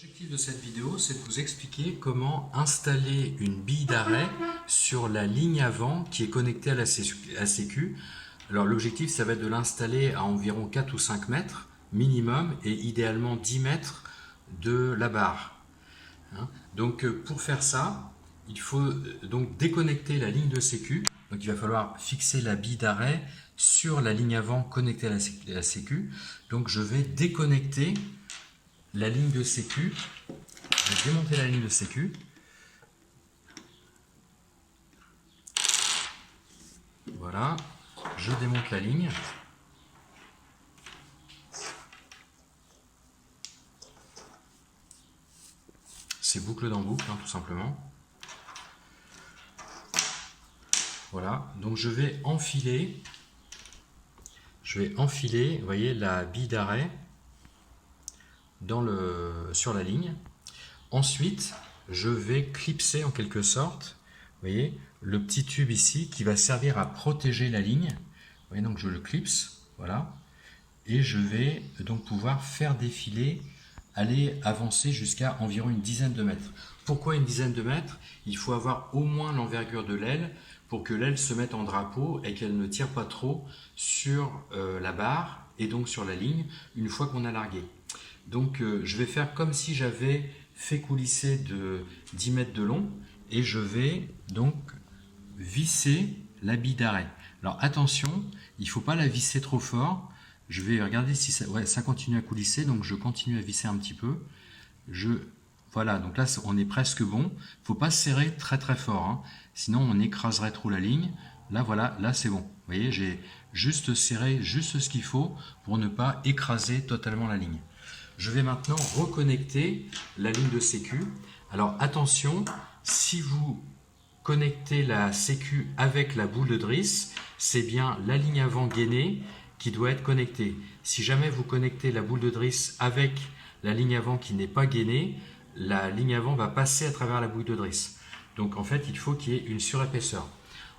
L'objectif de cette vidéo, c'est de vous expliquer comment installer une bille d'arrêt sur la ligne avant qui est connectée à la Sécu. Alors l'objectif, ça va être de l'installer à environ 4 ou 5 mètres minimum et idéalement 10 mètres de la barre. Donc pour faire ça, il faut donc déconnecter la ligne de Sécu. Donc il va falloir fixer la bille d'arrêt sur la ligne avant connectée à la Sécu. Donc je vais déconnecter la ligne de Sécu. Je vais démonter la ligne de Sécu. Voilà, je démonte la ligne. C'est boucle dans boucle, tout simplement. Voilà, donc je vais enfiler, vous voyez, la bille d'arrêt sur la ligne. Ensuite, je vais clipser en quelque sorte, vous voyez, le petit tube ici qui va servir à protéger la ligne. Vous voyez, donc je le clipse, voilà, et je vais donc pouvoir faire défiler, aller avancer jusqu'à environ une dizaine de mètres. Pourquoi une dizaine de mètres? Il faut avoir au moins l'envergure de l'aile pour que l'aile se mette en drapeau et qu'elle ne tire pas trop sur la barre et donc sur la ligne une fois qu'on a largué. Donc je vais faire comme si j'avais fait coulisser de 10 mètres de long et je vais donc visser la bille d'arrêt. Alors attention, il ne faut pas la visser trop fort. Je vais regarder si ça continue à coulisser, donc je continue à visser un petit peu. Voilà, donc là on est presque bon. Il ne faut pas serrer très très fort, sinon on écraserait trop la ligne. Là voilà, là c'est bon. Vous voyez, j'ai juste serré juste ce qu'il faut pour ne pas écraser totalement la ligne. Je vais maintenant reconnecter la ligne de Sécu. Alors attention, si vous connectez la Sécu avec la boule de drisse, c'est bien la ligne avant gainée qui doit être connectée. Si jamais vous connectez la boule de drisse avec la ligne avant qui n'est pas gainée, la ligne avant va passer à travers la boule de drisse. Donc en fait, il faut qu'il y ait une surépaisseur.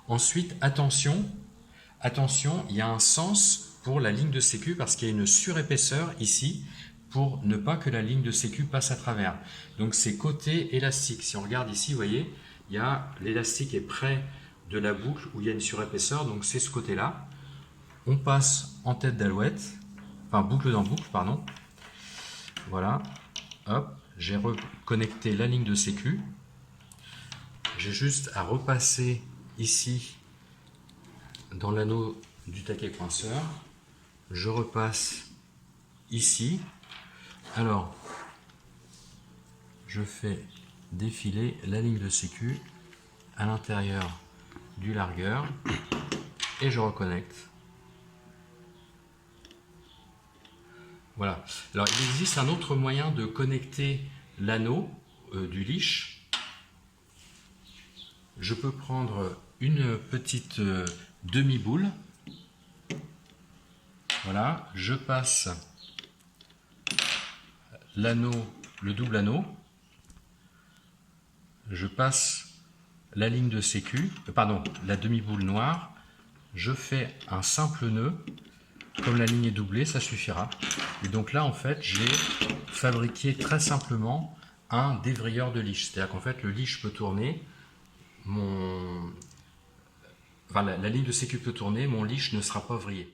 Ensuite, attention, il y a un sens pour la ligne de Sécu parce qu'il y a une surépaisseur ici pour ne pas que la ligne de Sécu passe à travers. Donc c'est côté élastique. Si on regarde ici, vous voyez, il y a l'élastique est près de la boucle où il y a une surépaisseur, donc c'est ce côté-là. On passe en tête d'alouette, enfin boucle dans boucle, pardon. Voilà, hop, j'ai reconnecté la ligne de Sécu. J'ai juste à repasser ici dans l'anneau du taquet coinceur. Je repasse ici. Alors, je fais défiler la ligne de Sécu à l'intérieur du largueur et je reconnecte. Voilà. Alors, il existe un autre moyen de connecter l'anneau du leash. Je peux prendre une petite demi-boule. Voilà, je passe l'anneau, le double anneau. Je passe la ligne de Sécu, la demi-boule noire. Je fais un simple nœud. Comme la ligne est doublée, ça suffira. Et donc là, en fait, j'ai fabriqué très simplement un dévrilleur de leash. C'est-à-dire qu'en fait, le leash peut tourner, la ligne de Sécu peut tourner, mon leash ne sera pas vrillé.